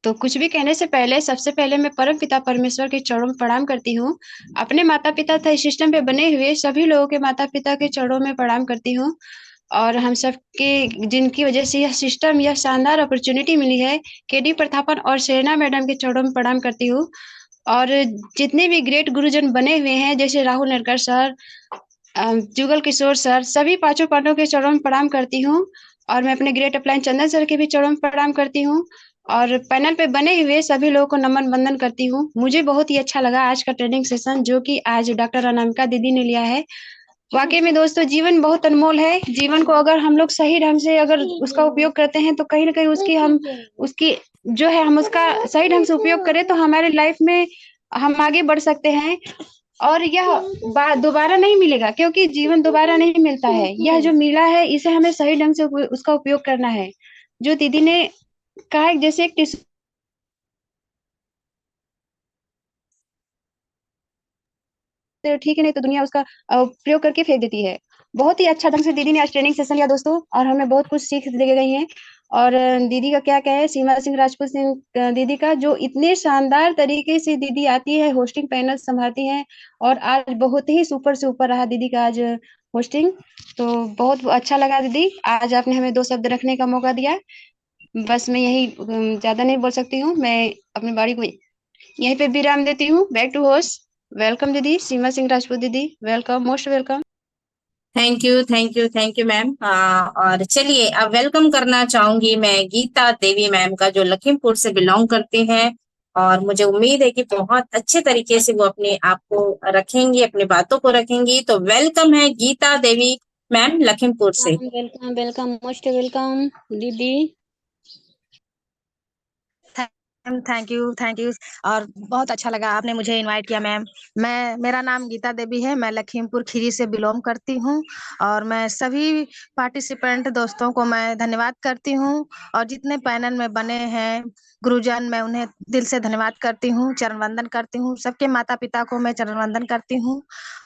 तो कुछ भी कहने से पहले सबसे पहले मैं परम पिता परमेश्वर के चरणों में प्रणाम करती हूँ। अपने माता पिता तथा इस सिस्टम पे बने हुए सभी लोगों के माता पिता के चरणों में प्रणाम करती हूँ। और हम सबके जिनकी वजह से यह सिस्टम, यह शानदार अपॉर्चुनिटी मिली है, केडी प्रथापन और सेना मैडम के चरणों में प्रणाम करती हूँ। और जितने भी ग्रेट गुरुजन बने हुए हैं, जैसे राहुल नरकर सर, जुगल किशोर सर, सभी पांचों पांडवों के चरणों में प्रणाम करती हूँ। और मैं अपने ग्रेट अपलाइन चंदन सर के भी चरणों में प्रणाम करती हूँ। और पैनल पे बने हुए सभी लोगों को नमन वंदन करती हूँ। मुझे बहुत ही अच्छा लगा आज का ट्रेनिंग सेशन, जो कि आज डॉक्टर अनामिका दीदी ने लिया है। वाकई में दोस्तों, जीवन बहुत अनमोल है। जीवन को अगर हम लोग सही ढंग से अगर उसका उपयोग करते हैं, तो कहीं ना कहीं उसकी जो है, हम उसका सही ढंग से उपयोग करें तो हमारे लाइफ में हम आगे बढ़ सकते हैं। और यह दोबारा नहीं मिलेगा, क्योंकि जीवन दोबारा नहीं मिलता है। यह जो मिला है, इसे हमें सही ढंग से उसका उपयोग करना है। जो दीदी ने कहा, जैसे एक टिश्यू ठीक है, नहीं तो दुनिया उसका प्रयोग करके फेंक देती है। बहुत ही अच्छा ढंग से दीदी ने आज ट्रेनिंग सेशन लिया दोस्तों, और हमें बहुत कुछ सीख दे गई हैं। और दीदी का क्या है, सीमा सिंह राजपूत सिंह दीदी का, जो इतने शानदार तरीके से दीदी आती है, होस्टिंग पैनल संभालती हैं। और आज बहुत ही सुपर से ऊपर रहा दीदी का आज होस्टिंग। तो बहुत अच्छा लगा दीदी, आज आपने हमें 2 शब्द रखने का मौका दिया। बस मैं यही ज्यादा नहीं बोल सकती हूँ। मैं अपनी बाड़ी को यहीं पे विराम देती हूँ। Back to host. वेलकम दीदी, सीमा सिंह राजपूत दीदी, welcome, most welcome.
Thank you ma'am. और चलिए अब वेलकम करना चाहूंगी मैं गीता देवी मैम का, जो लखीमपुर से बिलोंग करते हैं। और मुझे उम्मीद है कि बहुत अच्छे तरीके से वो अपने आप को रखेंगी, अपनी बातों को रखेंगी। तो वेलकम है गीता देवी मैम, लखीमपुर से।
वेलकम वेलकम, मोस्ट वेलकम दीदी।
Thank you. और बहुत अच्छा लगा आपने मुझे इनवाइट किया मैम। मेरा नाम गीता देवी है, मैं लखीमपुर खीरी से बिलोंग करती हूँ। और मैं सभी पार्टिसिपेंट दोस्तों को मैं धन्यवाद करती हूँ। और जितने पैनल में बने हैं गुरुजन, मैं उन्हें दिल से धन्यवाद करती हूँ, चरण वंदन करती हूँ। सबके माता पिता को मैं चरण वंदन करती हूँ।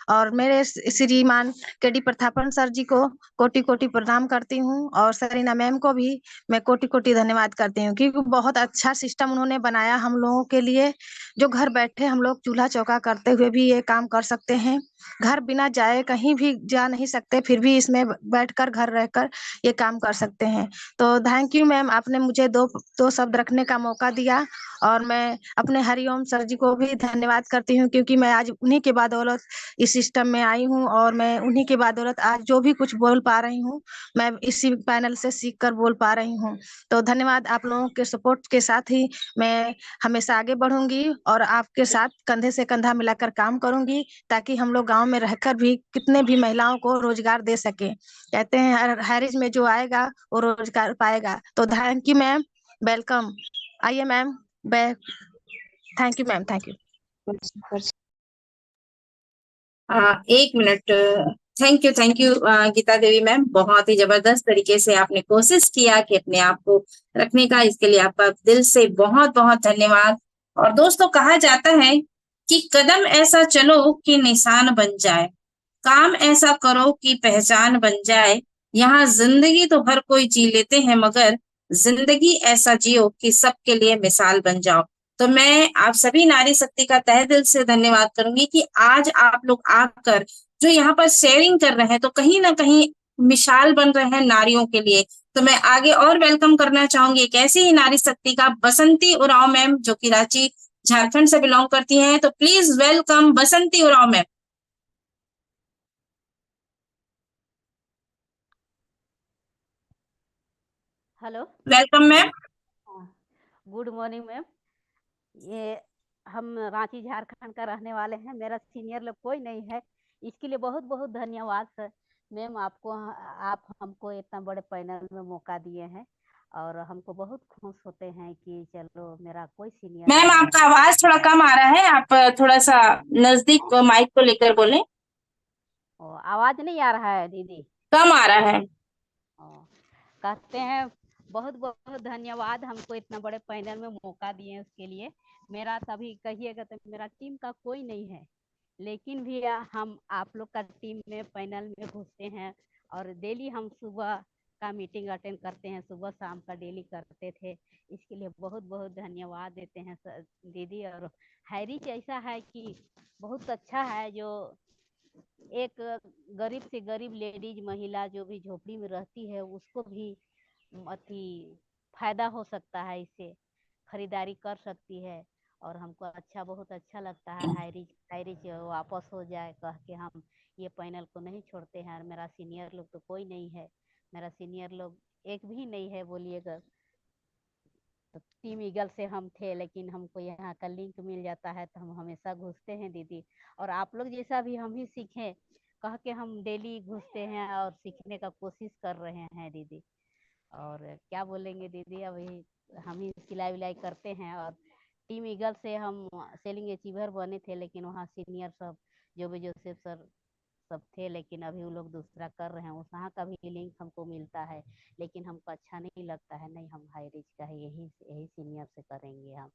और मेरे श्रीमान केडी प्रथापन सर जी को कोटि कोटि प्रणाम करती हूँ। और सरीना मैम को भी मैं कोटि कोटि धन्यवाद करती हूँ, क्योंकि बहुत अच्छा सिस्टम उन्होंने बनाया हम लोगों के लिए, जो घर बैठे हम लोग चूल्हा चौका करते हुए भी ये काम कर सकते हैं। घर बिना जाए कहीं भी जा नहीं सकते, फिर भी इसमें बैठकर घर रहकर ये काम कर सकते हैं। तो थैंक यू मैम, आपने मुझे दो शब्द रखने का मौका दिया। और मैं अपने हरिओम सर जी को भी धन्यवाद करती हूँ, क्योंकि मैं आज उन्हीं के बदौलत इस सिस्टम में आई हूँ और मैं उन्हीं की बदौलत आज जो भी कुछ बोल पा रही हूँ, मैं इसी पैनल से सीख कर बोल पा रही हूँ। तो धन्यवाद, आप लोगों के सपोर्ट के साथ ही मैं हमेशा आगे बढ़ूंगी और आपके साथ कंधे से कंधा मिलाकर काम करूंगी, ताकि हम लोग गांव में रहकर भी कितने भी महिलाओं को रोजगार दे सके। कहते हैं हैरिज में जो आएगा वो रोजगार पाएगा। तो थैंक यू मैम, वेलकम। आइए ma'am, thank you ma'am, thank you.
एक मिनट। Thank you Geeta Devi ma'am, बहुत ही जबरदस्त तरीके से आपने कोशिश किया कि अपने आप को रखने का, इसके लिए आपका दिल से बहुत बहुत धन्यवाद। और दोस्तों, कहा जाता है कि कदम ऐसा चलो कि निशान बन जाए, काम ऐसा करो कि पहचान बन जाए। यहाँ जिंदगी तो हर कोई जी लेते हैं, मगर जिंदगी ऐसा जियो कि सबके लिए मिसाल बन जाओ। तो मैं आप सभी नारी शक्ति का तहे दिल से धन्यवाद करूंगी कि आज आप लोग आकर जो यहाँ पर शेयरिंग कर रहे हैं, तो कहीं ना कहीं मिसाल बन रहे हैं नारियों के लिए। तो मैं आगे और वेलकम करना चाहूंगी एक ऐसी ही नारी शक्ति का, बसंती उरांव मैम, जो कि रांची झारखंड से बिलोंग करती हैं। तो please welcome Basanti Oraon ma'am.
Hello,
welcome ma'am.
Good morning ma'am. ये हम रांची झारखंड का रहने वाले हैं, मेरा सीनियर लोग कोई नहीं है, इसके लिए बहुत बहुत धन्यवाद सर। मैम आप हमको इतना बड़े पैनल में मौका दिए हैं और हमको बहुत खुश होते हैं कि चलो मेरा कोई सीनियर
मैम,
नहीं है।
आपका आवाज थोड़ा कम आ रहा है, आप थोड़ा सा नजदीक माइक को लेकर बोलें।
आवाज नहीं आ रहा है दीदी?
कम आ रहा है।
कहते हैं बहुत बहुत धन्यवाद, हमको इतना बड़े पैनल में मौका दिए उसके लिए। मेरा तभी कहिएगा तो मेरा टीम का कोई नहीं है, लेकिन भी हम आप लोग का टीम में पैनल में घुसते हैं और डेली हम सुबह का मीटिंग अटेंड करते हैं, सुबह शाम का डेली करते थे। इसके लिए बहुत बहुत धन्यवाद देते हैं सर दीदी। और हैरिज ऐसा है कि बहुत अच्छा है, जो एक गरीब से गरीब लेडीज महिला जो भी झोपड़ी में रहती है उसको भी अति फायदा हो सकता है, इससे खरीदारी कर सकती है। और हमको बहुत अच्छा लगता है हैरिज वापस हो जाए कह के हम ये पैनल को नहीं छोड़ते हैं। और मेरा सीनियर लोग तो कोई नहीं है, मेरा सीनियर लोग एक भी नहीं है बोलिएगा। तो टीम ईगल से हम थे, लेकिन हमको यहाँ का लिंक मिल जाता है तो हम हमेशा घुसते हैं दीदी। और आप लोग जैसा भी हम ही सीखें कह के हम डेली घुसते हैं और सीखने का कोशिश कर रहे हैं दीदी। और क्या बोलेंगे दीदी, अभी हम ही सिलाई विलाई करते हैं। और टीम ईगल से हम सेलिंग अचीवर बने थे, लेकिन वहाँ सीनियर सब जो भी जोसेफ सर सब थे, लेकिन अभी वो लोग दूसरा कर रहे हैं। वहाँ का भी लिंक हमको मिलता है, लेकिन हमको अच्छा नहीं लगता है। नहीं, हम हाई रिच का है, यही सीनियर से करेंगे। हम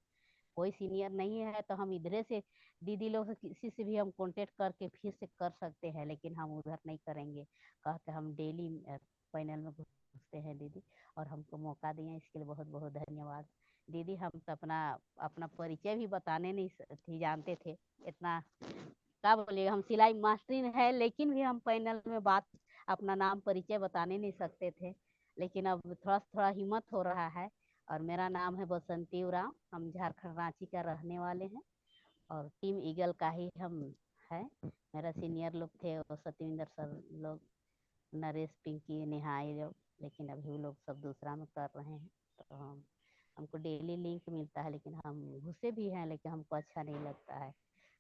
कोई सीनियर नहीं है तो हम इधरे से दीदी लोग से किसी से भी हम कांटेक्ट करके फिर से कर सकते हैं, लेकिन हम उधर नहीं करेंगे कहते हम डेली पैनल में घुसते हैं दीदी। और हमको मौका दिए इसके लिए बहुत बहुत धन्यवाद दीदी। हम तो अपना परिचय भी बताने नहीं थी जानते थे इतना, क्या बोलिएगा, हम सिलाई मास्टरी है, लेकिन भी हम पैनल में बात अपना नाम परिचय बताने नहीं सकते थे, लेकिन अब थोड़ा थोड़ा हिम्मत हो रहा है। और मेरा नाम है बसंती उरांव, हम झारखंड रांची का रहने वाले हैं और टीम ईगल का ही हम है। मेरा सीनियर लोग थे वो सत्यविंदर सर लोग, नरेश, पिंकी, नेहाई लोग, लेकिन अभी वो लोग सब दूसरा में कर रहे हैं। तो हमको डेली लिंक मिलता है, लेकिन हम घुसे भी हैं, लेकिन हमको अच्छा नहीं लगता है।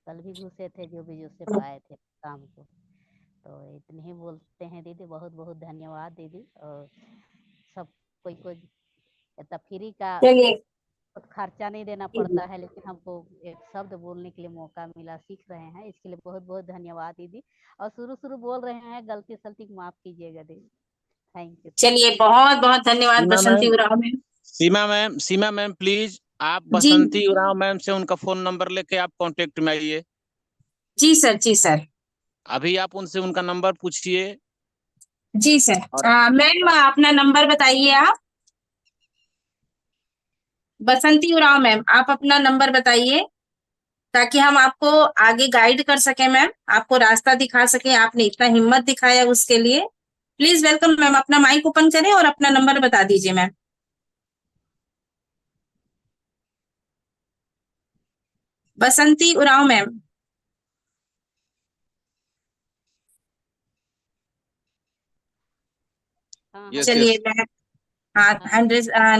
कल भी घुसे थे जो भी से पाए थे काम को। तो इतने ही बोलते हैं दीदी, बहुत बहुत धन्यवाद दीदी। और सब कोई इतना फ्री का खर्चा नहीं देना पड़ता है, लेकिन हमको एक शब्द बोलने के लिए मौका मिला, सीख रहे हैं, इसके लिए बहुत बहुत धन्यवाद दीदी। और शुरू बोल रहे हैं, गलती सलती माफ कीजिएगा दीदी। Thank you.
चलिए, बहुत बहुत धन्यवाद Basanti Oraon ma'am.
Seema ma'am please आप
जी
बसंती उरांव मैम से उनका फोन नंबर लेके आप कांटेक्ट में आइए।
जी सर, जी सर,
अभी आप उनसे उनका नंबर पूछिए।
जी सर।
और
मैम, अपना नंबर बताइए आप। बसंती उरांव मैम, आप अपना नंबर बताइए ताकि हम आपको आगे गाइड कर सकें मैम, आपको रास्ता दिखा सकें। आपने इतना हिम्मत दिखाया उसके लिए। प्लीज वेलकम मैम, अपना माइक ओपन करें और अपना नंबर बता दीजिए मैम। बसंती उरांव मैम।
हाँ
यस
चलिए
यस
मैं, हाँ
हाँ।
हैंड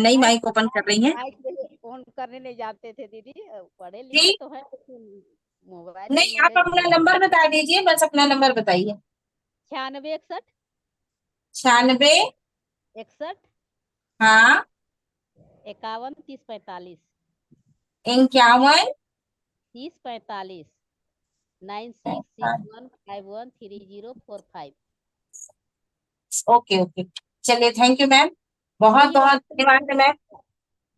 नई माइक ओपन कर रही हैं।
माइक ऑन करने नहीं जानते थे दीदी, पढ़े
जी
लिखे तो है लेकिन मोबाइल में
नहीं, आप
मेरे
अपना नंबर बता दीजिए, बस अपना नंबर बताइए।
96
96,
61
हाँ
51 30 45
51,
30 45 9661513045।
Okay okay. चलिए थैंक यू मैम, बहुत
यही
बहुत धन्यवाद है मैम।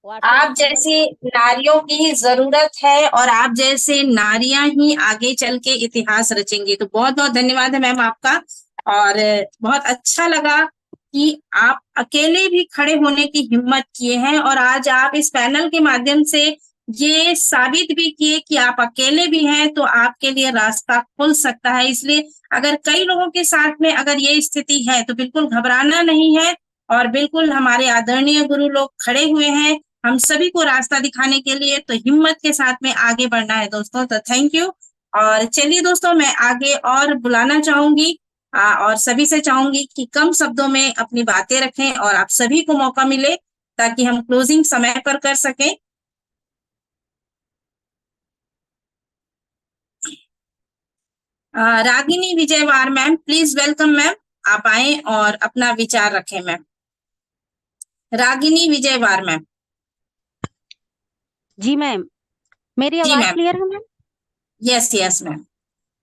व्हाट्सएप
आप
नंबर।
जैसी नारियों की जरूरत है और आप जैसे नारियां ही आगे चल के इतिहास रचेंगी, तो बहुत बहुत धन्यवाद है मैम आपका। और बहुत अच्छा लगा कि आप अकेले भी खड़े होने की हिम्मत किए हैं और आज आप इस पैनल के माध्यम से ये साबित भी किए कि आप अकेले भी हैं तो आपके लिए रास्ता खुल सकता है। इसलिए अगर कई लोगों के साथ में अगर ये स्थिति है तो बिल्कुल घबराना नहीं है, और बिल्कुल हमारे आदरणीय गुरु लोग खड़े हुए हैं हम सभी को रास्ता दिखाने के लिए, तो हिम्मत के साथ में आगे बढ़ना है दोस्तों। तो थैंक यू। और चलिए दोस्तों, मैं आगे और बुलाना चाहूंगी और सभी से चाहूंगी कि कम शब्दों में अपनी बातें रखें और आप सभी को मौका मिले ताकि हम क्लोजिंग समय पर कर सकें। Ragini Vijaywar ma'am, please welcome ma'am, आप आए और अपना विचार रखें मैम। रागिनी विजयवार मैम।
जी मैम, मेरी
जी
आवाज
मैम,
क्लियर है मैम?
Yes yes ma'am.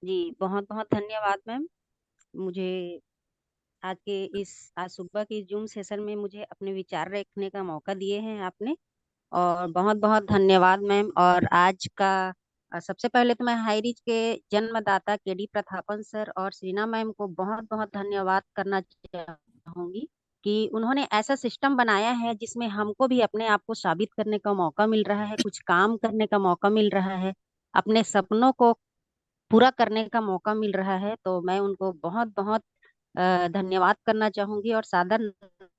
जी बहुत बहुत धन्यवाद मैम। मुझे आज के आज सुबह की जूम सेशन में मुझे अपने विचार रखने का मौका दिए हैं आपने, और बहुत बहुत धन्यवाद मैम। और आज का सबसे पहले तो मैं हाई रिच के जन्मदाता केडी प्रतापन सर और श्रीना मैम को बहुत बहुत धन्यवाद करना चाहूंगी कि उन्होंने ऐसा सिस्टम बनाया है जिसमें हमको भी अपने आप को साबित करने का मौका मिल रहा है, कुछ काम करने का मौका मिल रहा है, अपने सपनों को पूरा करने का मौका मिल रहा है। तो मैं उनको बहुत बहुत धन्यवाद करना चाहूंगी और सादर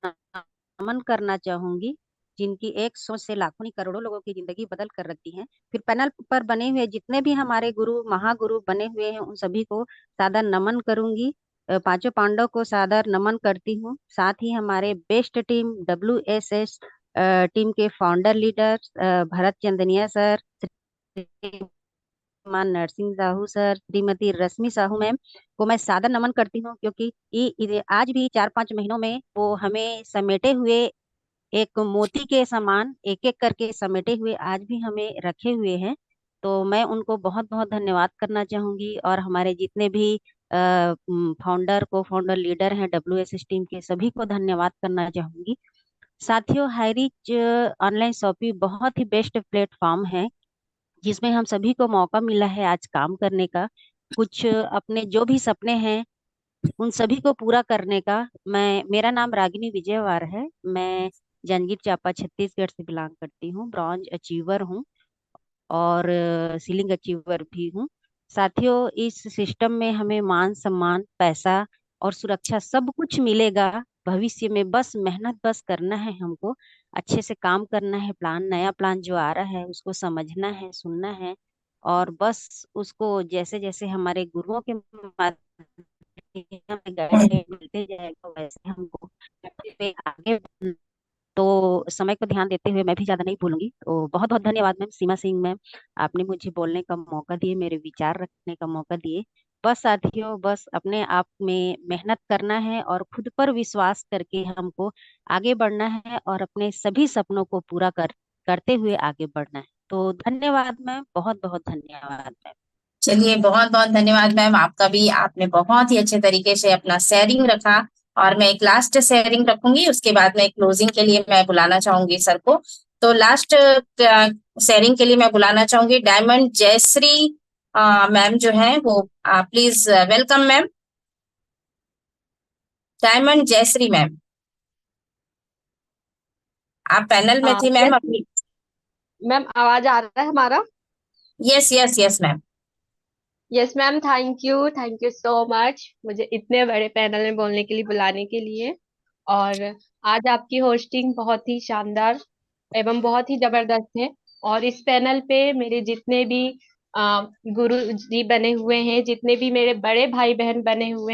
नमन करना चाहूंगी, जिनकी एक सोच से लाखों नहीं करोड़ों लोगों की जिंदगी बदल कर रखी है। फिर पैनल पर बने हुए जितने भी हमारे गुरु महागुरु बने हुए हैं उन सभी को सादर नमन करूंगी। पांचों पांडव को सादर नमन करती हूँ। साथ ही हमारे बेस्ट टीम WSS टीम के फाउंडर लीडर भरत चंदनिया सर, श्रीमान नरसिंह साहू सर, श्रीमती रश्मि साहू मैम को मैं सादर नमन करती हूँ, क्योंकि आज भी 4-5 महीनों में वो हमें समेटे हुए एक मोती के समान एक एक करके समेटे हुए आज भी हमें रखे हुए हैं। तो मैं उनको बहुत बहुत धन्यवाद करना चाहूंगी। और हमारे जितने भी फाउंडर लीडर हैं WSS टीम के, सभी को धन्यवाद करना चाहूंगी। साथियों, हाईरिच ऑनलाइन शॉपिंग बहुत ही बेस्ट प्लेटफॉर्म है जिसमें हम सभी को मौका मिला है आज काम करने का, कुछ अपने जो भी सपने हैं उन सभी को पूरा करने का। मेरा नाम रागिनी विजयवार है। मैं जांजगीर चांपा छत्तीसगढ़ से बिलोंग करती हूँ। ब्रॉन्ज अचीवर हूँ और सीलिंग अचीवर भी हूँ। साथियों, इस सिस्टम में हमें मान सम्मान, पैसा और सुरक्षा सब कुछ मिलेगा भविष्य में। बस मेहनत बस करना है, हमको अच्छे से काम करना है, नया प्लान जो आ रहा है उसको समझना है, सुनना है, और बस उसको जैसे जैसे हमारे गुरुओं के गाइडलाइन मिलते जाएगा वैसे हमको पे आगे बढ़ना। तो समय को ध्यान देते हुए मैं भी ज्यादा नहीं बोलूंगी। तो बहुत बहुत धन्यवाद मैम। सीमा सिंह मैम, आपने मुझे बोलने का मौका दिए, मेरे विचार रखने का मौका दिए। बस साथियों, बस अपने आप में मेहनत करना है और खुद पर विश्वास करके हमको आगे बढ़ना है और अपने सभी सपनों को पूरा करते हुए आगे बढ़ना है। तो धन्यवाद मैम, बहुत बहुत धन्यवाद मैम।
चलिए बहुत बहुत धन्यवाद मैम आपका भी, आपने बहुत ही अच्छे तरीके से अपना शेयरिंग रखा। और मैं एक लास्ट शेयरिंग रखूंगी, उसके बाद में क्लोजिंग के लिए मैं बुलाना चाहूंगी सर को। तो लास्ट शेयरिंग के लिए मैं बुलाना चाहूंगी डायमंड जयश्री मैम जो है वो, please welcome ma'am. Diamond Jayashree ma'am, आप पैनल में थी मैम अपनी।
मैम आवाज आ रहा है हमारा?
Yes yes yes ma'am.
Yes ma'am, thank you so much मुझे इतने बड़े पैनल में बोलने के लिए, बुलाने के लिए। और आज आपकी होस्टिंग बहुत ही शानदार एवं बहुत ही जबरदस्त है। और इस पैनल पे मेरे जितने भी गुरु जी बने हुए हैं, जितने भी मेरे बड़े भाई बहन बने हुए